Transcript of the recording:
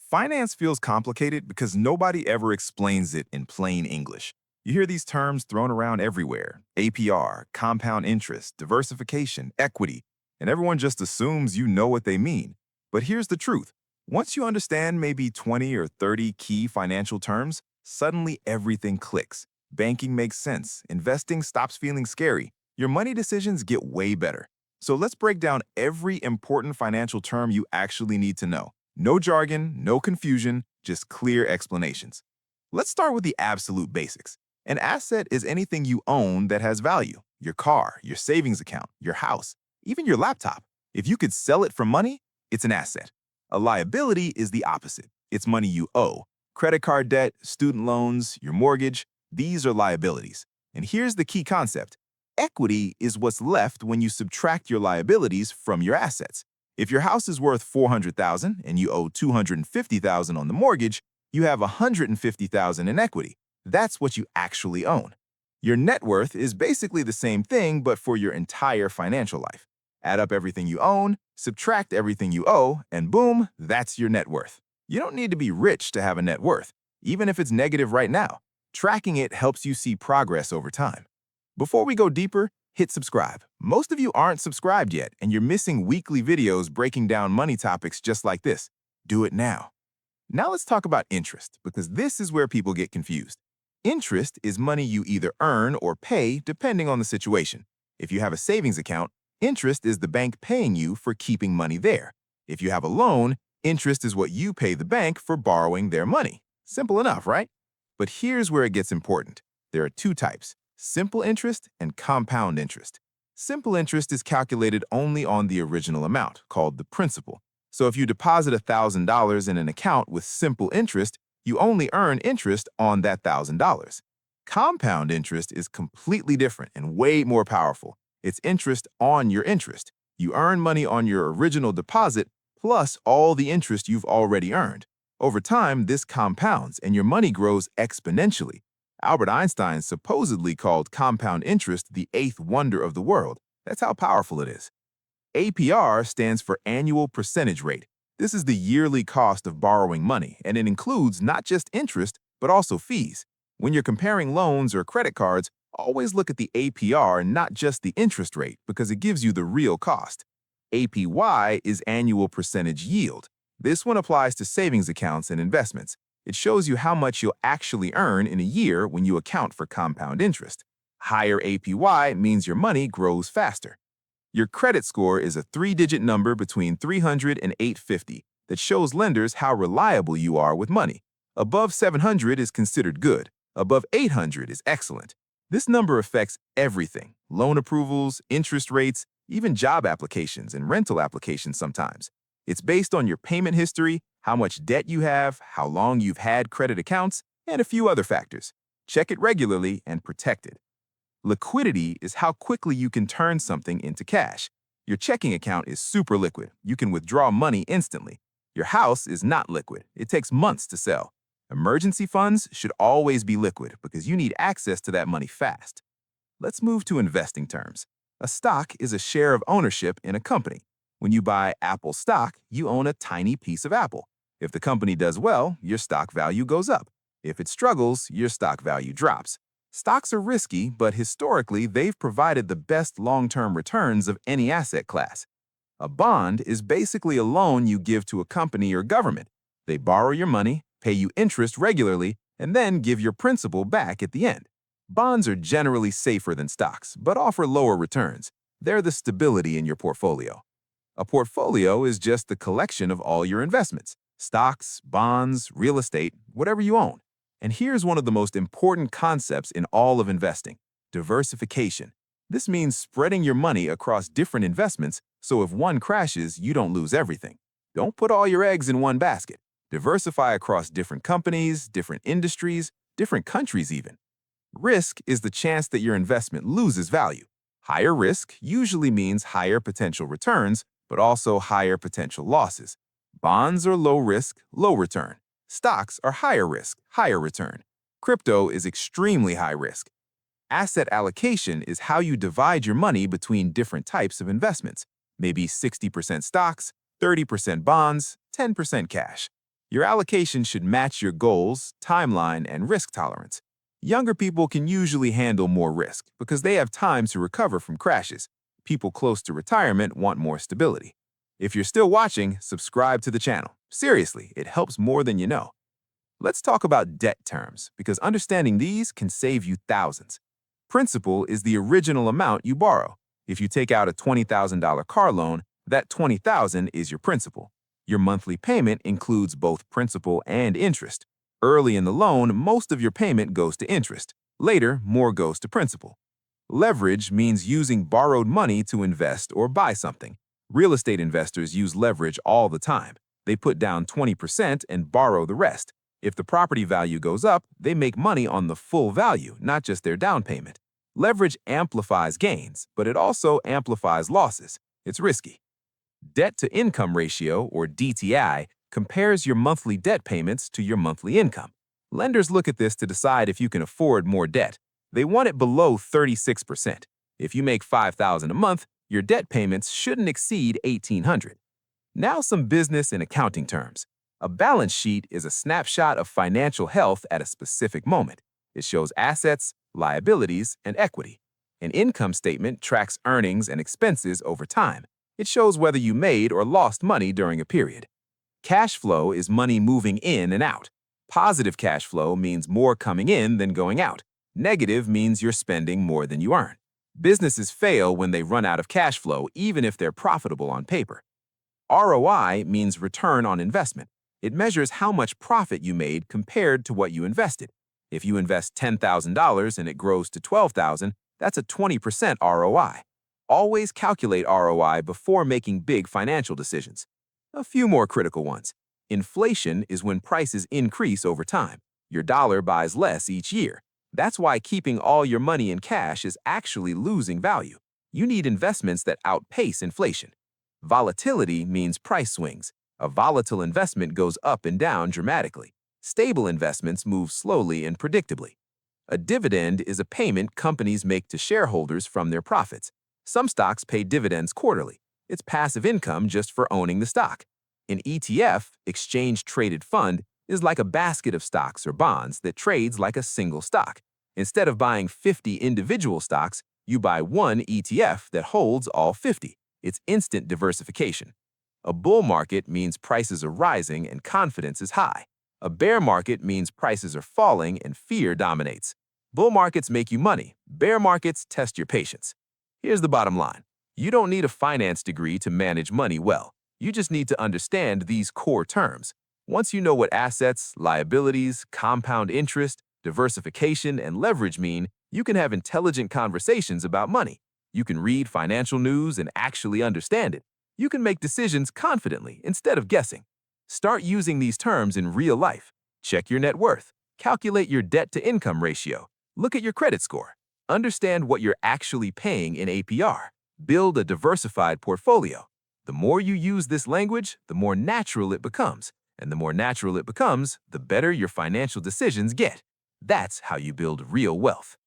Finance feels complicated because nobody ever explains it in plain English. You hear these terms thrown around everywhere: APR, compound interest, diversification, equity, and everyone just assumes you know what they mean. But here's the truth: once you understand maybe 20 or 30 key financial terms, suddenly everything clicks. Banking makes sense, investing stops feeling scary, your money decisions get way better. So let's break down every important financial term you actually need to know. No jargon, no confusion, just clear explanations. Let's start with the absolute basics. An asset is anything you own that has value: your car, your savings account, your house, even your laptop. If you could sell it for money, it's an asset. A liability is the opposite. It's money you owe. Credit card debt, student loans, your mortgage, these are liabilities. And here's the key concept: equity is what's left when you subtract your liabilities from your assets. If your house is worth $400,000 and you owe $250,000 on the mortgage, you have $150,000 in equity. That's what you actually own. Your net worth is basically the same thing, but for your entire financial life. Add up everything you own, subtract everything you owe, and boom, that's your net worth. You don't need to be rich to have a net worth, even if it's negative right now. Tracking it helps you see progress over time. Before we go deeper, hit subscribe. Most of you aren't subscribed yet, and you're missing weekly videos breaking down money topics just like this. Do it now. Now let's talk about interest, because this is where people get confused. Interest is money you either earn or pay depending on the situation. If you have a savings account, interest is the bank paying you for keeping money there. If you have a loan, interest is what you pay the bank for borrowing their money. Simple enough, right? But here's where it gets important. There are two types: simple interest and compound interest. Simple interest is calculated only on the original amount, called the principal. So if you deposit $1,000 in an account with simple interest, you only earn interest on that $1,000. Compound interest is completely different and way more powerful. It's interest on your interest. You earn money on your original deposit plus all the interest you've already earned. Over time, this compounds and your money grows exponentially. Albert Einstein supposedly called compound interest the eighth wonder of the world. That's how powerful it is. APR stands for annual percentage rate. This is the yearly cost of borrowing money, and it includes not just interest, but also fees. When you're comparing loans or credit cards, always look at the APR, not just the interest rate, because it gives you the real cost. APY is annual percentage yield. This one applies to savings accounts and investments. It shows you how much you'll actually earn in a year when you account for compound interest. Higher APY means your money grows faster. Your credit score is a three-digit number between 300 and 850 that shows lenders how reliable you are with money. Above 700 is considered good. Above 800 is excellent. This number affects everything: loan approvals, interest rates, even job applications and rental applications sometimes. It's based on your payment history, how much debt you have, how long you've had credit accounts, and a few other factors. Check it regularly and protect it. Liquidity is how quickly you can turn something into cash. Your checking account is super liquid. You can withdraw money instantly. Your house is not liquid. It takes months to sell. Emergency funds should always be liquid because you need access to that money fast. Let's move to investing terms. A stock is a share of ownership in a company. When you buy Apple stock, you own a tiny piece of Apple. If the company does well, your stock value goes up. If it struggles, your stock value drops. Stocks are risky, but historically, they've provided the best long-term returns of any asset class. A bond is basically a loan you give to a company or government. They borrow your money, pay you interest regularly, and then give your principal back at the end. Bonds are generally safer than stocks, but offer lower returns. They're the stability in your portfolio. A portfolio is just the collection of all your investments: stocks, bonds, real estate, whatever you own. And here's one of the most important concepts in all of investing: diversification. This means spreading your money across different investments so if one crashes, you don't lose everything. Don't put all your eggs in one basket. Diversify across different companies, different industries, different countries even. Risk is the chance that your investment loses value. Higher risk usually means higher potential returns, but also higher potential losses. Bonds are low risk, low return. Stocks are higher risk, higher return. Crypto is extremely high risk. Asset allocation is how you divide your money between different types of investments. Maybe 60% stocks, 30% bonds, 10% cash. Your allocation should match your goals, timeline, and risk tolerance. Younger people can usually handle more risk because they have time to recover from crashes. People close to retirement want more stability. If you're still watching, subscribe to the channel. Seriously, it helps more than you know. Let's talk about debt terms, because understanding these can save you thousands. Principal is the original amount you borrow. If you take out a $20,000 car loan, that $20,000 is your principal. Your monthly payment includes both principal and interest. Early in the loan, most of your payment goes to interest. Later, more goes to principal. Leverage means using borrowed money to invest or buy something. Real estate investors use leverage all the time. They put down 20% and borrow the rest. If the property value goes up, they make money on the full value, not just their down payment. Leverage amplifies gains, but it also amplifies losses. It's risky. Debt-to-income ratio, or DTI, compares your monthly debt payments to your monthly income. Lenders look at this to decide if you can afford more debt. They want it below 36%. If you make $5,000 a month, your debt payments shouldn't exceed $1,800. Now some business and accounting terms. A balance sheet is a snapshot of financial health at a specific moment. It shows assets, liabilities, and equity. An income statement tracks earnings and expenses over time. It shows whether you made or lost money during a period. Cash flow is money moving in and out. Positive cash flow means more coming in than going out. Negative means you're spending more than you earn. Businesses fail when they run out of cash flow, even if they're profitable on paper. ROI means return on investment. It measures how much profit you made compared to what you invested. If you invest $10,000 and it grows to $12,000, that's a 20% ROI. Always calculate ROI before making big financial decisions. A few more critical ones. Inflation is when prices increase over time. Your dollar buys less each year. That's why keeping all your money in cash is actually losing value. You need investments that outpace inflation. Volatility means price swings. A volatile investment goes up and down dramatically. Stable investments move slowly and predictably. A dividend is a payment companies make to shareholders from their profits. Some stocks pay dividends quarterly. It's passive income just for owning the stock. An ETF, exchange-traded fund, is like a basket of stocks or bonds that trades like a single stock. Instead of buying 50 individual stocks, you buy one ETF that holds all 50. It's instant diversification. A bull market means prices are rising and confidence is high. A bear market means prices are falling and fear dominates. Bull markets make you money. Bear markets test your patience. Here's the bottom line. You don't need a finance degree to manage money well. You just need to understand these core terms. Once you know what assets, liabilities, compound interest, diversification, and leverage mean, you can have intelligent conversations about money. You can read financial news and actually understand it. You can make decisions confidently instead of guessing. Start using these terms in real life. Check your net worth. Calculate your debt-to-income ratio. Look at your credit score. Understand what you're actually paying in APR. Build a diversified portfolio. The more you use this language, the more natural it becomes. And the more natural it becomes, the better your financial decisions get. That's how you build real wealth.